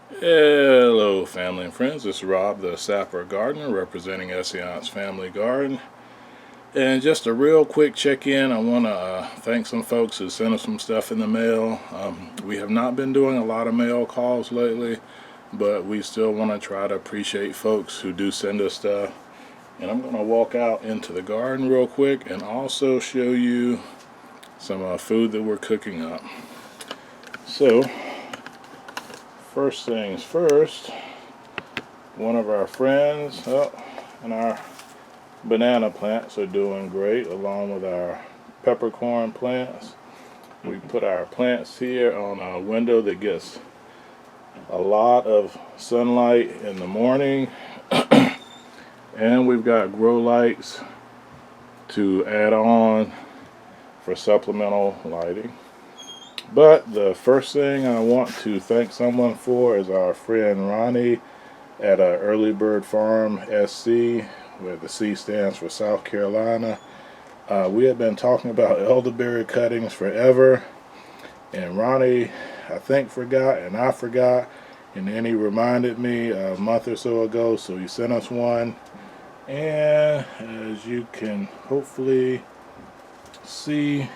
Hello family and friends, this is Rob the Sapper Gardener representing Essayons Family Garden. And just a real quick check-in, I want to thank some folks who sent us some stuff in the mail. We have not been doing a lot of mail calls lately, but we still want to try to appreciate folks who do send us stuff. And I'm going to walk out into the garden real quick and also show you some food that we're cooking up. So, first things first, one of our friends, and our banana plants are doing great along with our peppercorn plants. We put our plants here on a window that gets a lot of sunlight in the morning and we've got grow lights to add on for supplemental lighting. But the first thing I want to thank someone for is our friend Ronnie at Early Bird Farm SC, where the C stands for South Carolina. We have been talking about elderberry cuttings forever, and Ronnie, I think, forgot, and I forgot, and then he reminded me a month or so ago, so he sent us one. And as you can hopefully see,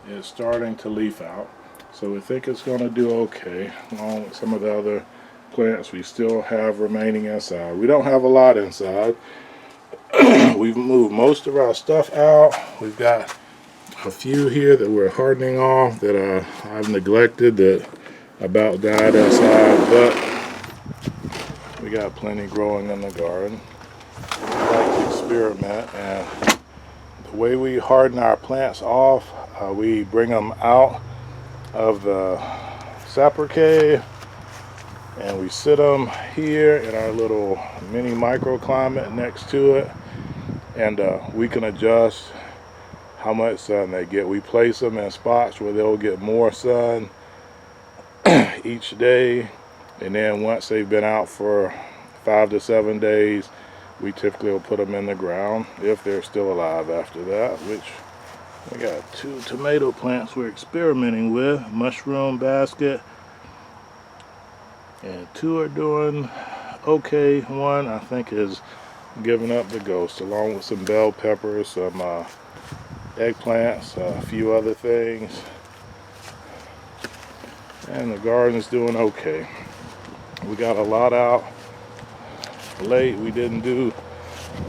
it's starting to leaf out, so we think it's going to do okay along with some of the other plants we still have remaining inside. We don't have a lot inside. We've moved most of our stuff out. We've got a few here that we're hardening off that I've neglected that about died inside, but we got plenty growing in the garden. We like to experiment, and the way we harden our plants off, we bring them out of the sapper cave and we sit them here in our little mini microclimate next to it, and we can adjust how much sun they get. We place them in spots where they'll get more sun each day, and then once they've been out for 5 to 7 days, we typically will put them in the ground if they're still alive after that. Which we got 2 tomato plants we're experimenting with, mushroom basket, and 2 are doing okay. One I think is giving up the ghost, along with some bell peppers, some eggplants, a few other things, and the garden's doing okay. We got a lot out late. We didn't do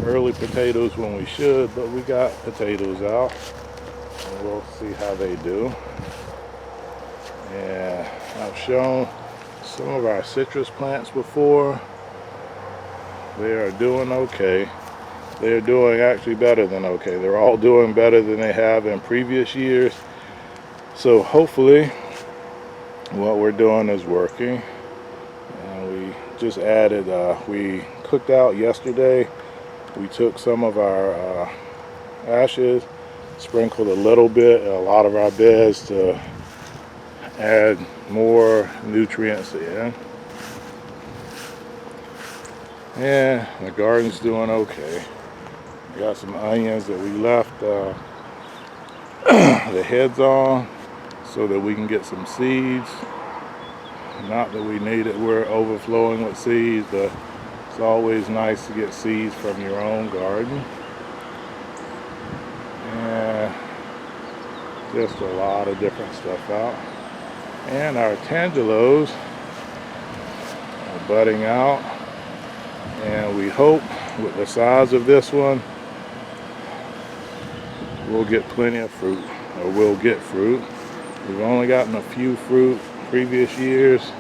early potatoes when we should, but we got potatoes out, and we'll see how they do. And I've shown some of our citrus plants before. They are doing okay. They're doing actually better than okay. They're all doing better than they have in previous years. So hopefully what we're doing is working. And we just added, we cooked out yesterday. We took some of our ashes, sprinkled a little bit in a lot of our beds to add more nutrients in. And the garden's doing okay. We got some onions that we left the heads on so that we can get some seeds. Not that we need it, we're overflowing with seeds, but it's always nice to get seeds from your own garden. And just a lot of different stuff out. And our tangelos are budding out, and we hope with the size of this one we'll get plenty of fruit, or we'll get fruit. We've only gotten a few fruit previous years,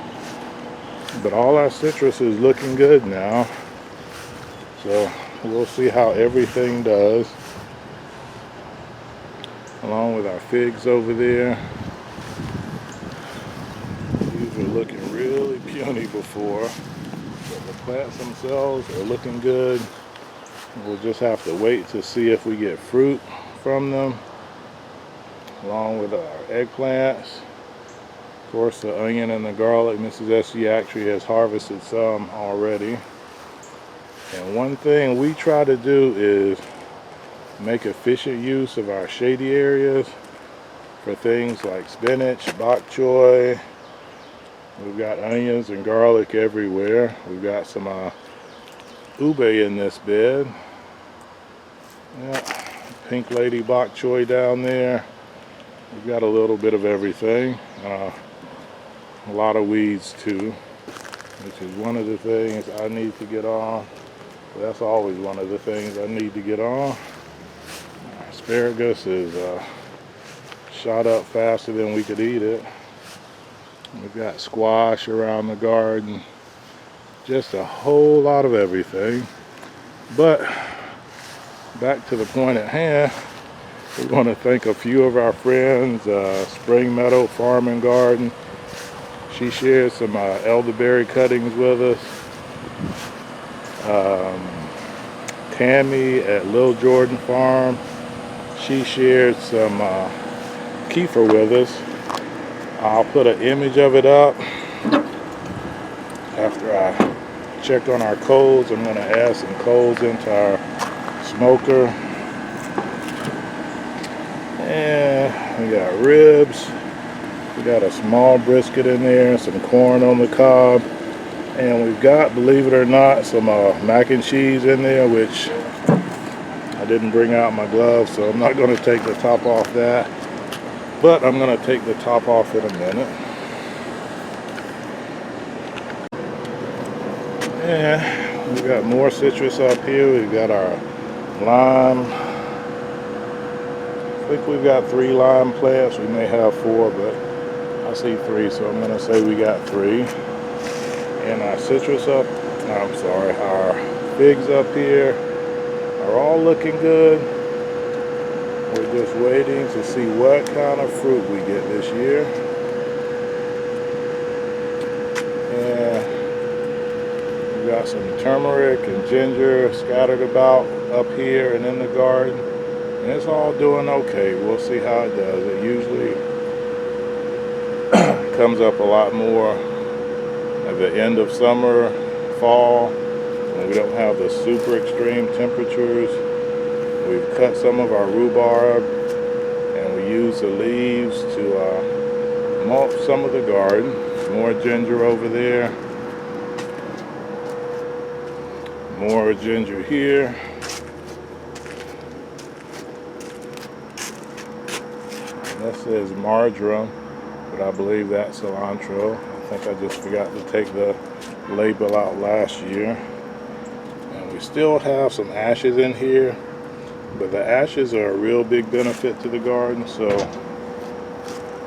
but all our citrus is looking good now, so we'll see how everything does. Along with our figs over there. These were looking really puny before, but the plants themselves are looking good. We'll just have to wait to see if we get fruit from them, along with our eggplants. Of course, the onion and the garlic, Mrs. SG actually has harvested some already. And one thing we try to do is make efficient use of our shady areas for things like spinach, bok choy, We've got onions and garlic everywhere. We've got some ube in this bed. Yeah, pink lady bok choy down there. We've got a little bit of everything. A lot of weeds too, which is one of the things I need to get on. That's always one of the things I need to get on. Asparagus is shot up faster than we could eat it. We've got squash around the garden. Just a whole lot of everything. But back to the point at hand, we want to thank a few of our friends. Spring Meadow Farm and Garden. She shared some elderberry cuttings with us. Tammy at Lil Jordan Farm. She shared some kefir with us. I'll put an image of it up after I check on our coals. I'm going to add some coals into our smoker. And we got ribs. We got a small brisket in there, some corn on the cob. And we've got, believe it or not, some mac and cheese in there, which I didn't bring out my gloves, so I'm not going to take the top off that. But I'm going to take the top off in a minute. And we've got more citrus up here. We've got our lime. I think we've got 3 lime plants. We may have 4, but I see 3, so I'm going to say we got 3. And our citrus our figs up here are all looking good. We're just waiting to see what kind of fruit we get this year. And we got some turmeric and ginger scattered about up here and in the garden. And it's all doing okay. We'll see how it does. It usually comes up a lot more at the end of summer, fall, when we don't have the super extreme temperatures. We've cut some of our rhubarb and we use the leaves to mulch some of the garden. More ginger over there. More ginger here. That says marjoram, but I believe that's cilantro. I think I just forgot to take the label out last year. And we still have some ashes in here. But the ashes are a real big benefit to the garden, so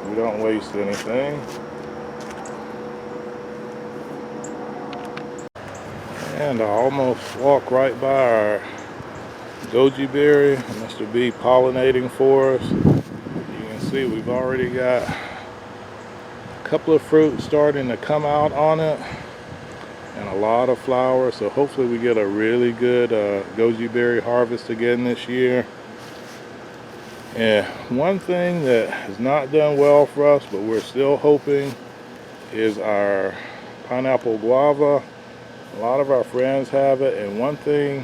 we don't waste anything. And I almost walked right by our goji berry, Mr. B pollinating for us. You can see we've already got a couple of fruit starting to come out on it. And a lot of flowers, so hopefully we get a really good goji berry harvest again this year. And one thing that has not done well for us, but we're still hoping, is our pineapple guava. A lot of our friends have it, and one thing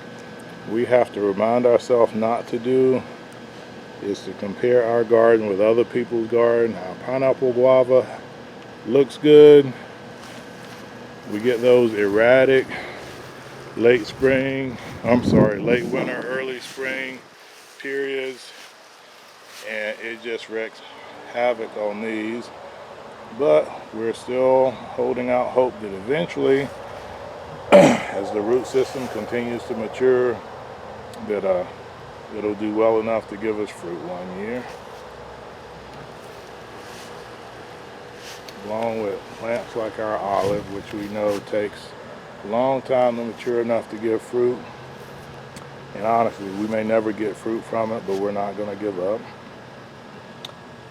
we have to remind ourselves not to do is to compare our garden with other people's garden. Our pineapple guava looks good. We get those erratic late winter, early spring periods, and it just wreaks havoc on these. But we're still holding out hope that eventually, as the root system continues to mature, that it'll do well enough to give us fruit one year. Along with plants like our olive, which we know takes a long time to mature enough to give fruit. And honestly, we may never get fruit from it, but we're not going to give up.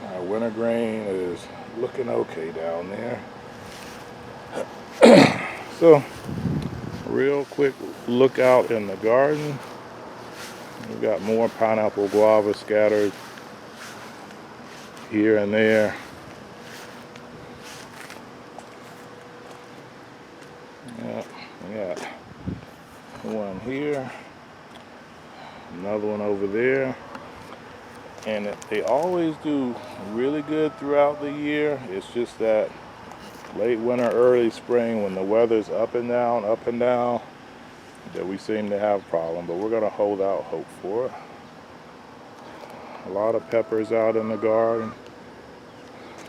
Our wintergreen is looking okay down there. So, real quick look out in the garden. We've got more pineapple guava scattered here and there. Yeah, we got one here, another one over there, and they always do really good throughout the year. It's just that late winter, early spring, when the weather's up and down, that we seem to have a problem, but we're going to hold out hope for it. A lot of peppers out in the garden,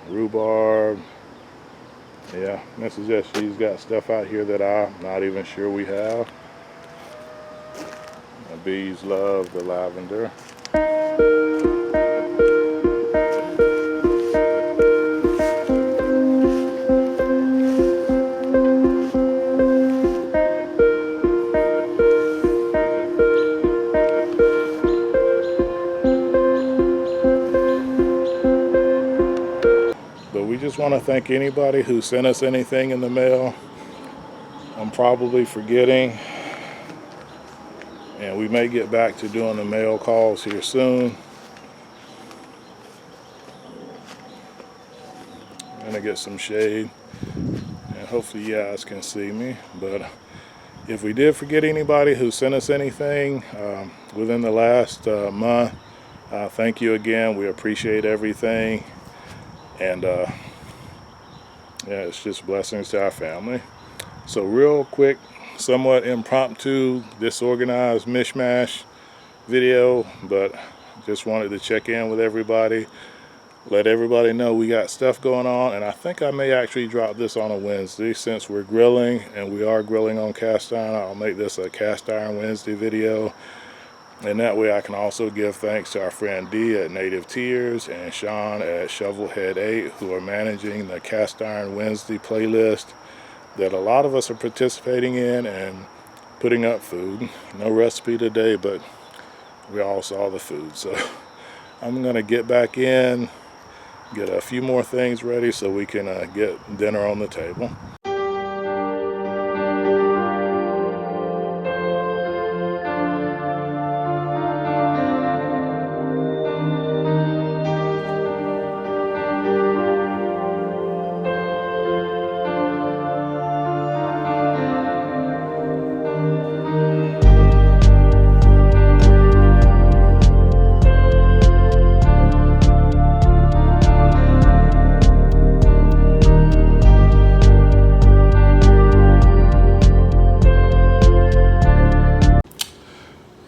rhubarb. Yeah, Mrs. SG's got stuff out here that I'm not even sure we have. The bees love the lavender. But we just want to thank anybody who sent us anything in the mail. I'm probably forgetting, and we may get back to doing the mail calls here soon. I'm gonna get some shade, and hopefully you guys can see me. But if we did forget anybody who sent us anything within the last month, thank you again. We appreciate everything. And yeah, it's just blessings to our family. So real quick, somewhat impromptu, disorganized mishmash video, but just wanted to check in with everybody, let everybody know we got stuff going on. And I think I may actually drop this on a Wednesday, since we're grilling, and we are grilling on cast iron. I'll make this a cast iron Wednesday video. And that way I can also give thanks to our friend Dee at Native Tears and Sean at Shovelhead 8, who are managing the Cast Iron Wednesday playlist that a lot of us are participating in and putting up food. No recipe today, but we all saw the food. So I'm going to get back in, get a few more things ready so we can get dinner on the table.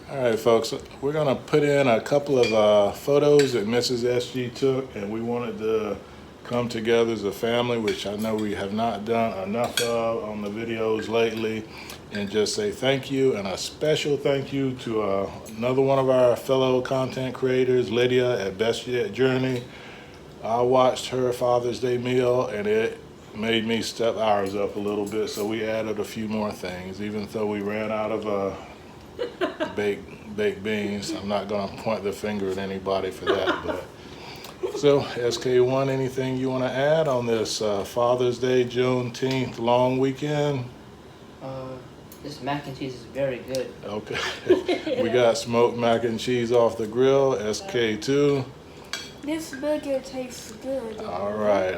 Alright folks, we're going to put in a couple of photos that Mrs. SG took, and we wanted to come together as a family, which I know we have not done enough of on the videos lately, and just say thank you, and a special thank you to another one of our fellow content creators, Lydia at Best Yet Journey. I watched her Father's Day meal, and it made me step ours up a little bit, so we added a few more things, even though we ran out of baked beans. I'm not going to point the finger at anybody for that. But so SK1, anything you want to add on this Father's Day, Juneteenth long weekend? This mac and cheese is very good. Okay. We got smoked mac and cheese off the grill, SK2. This burger tastes good. All right.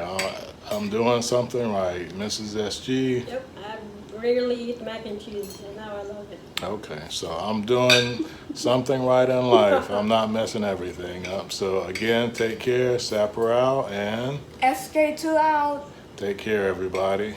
I'm doing something right. Mrs. SG. Yep, I rarely eat mac and cheese, and now I love it. Okay, so I'm doing something right in life. I'm not messing everything up. So again, take care, Sapper out, and SK2 out. take care, everybody.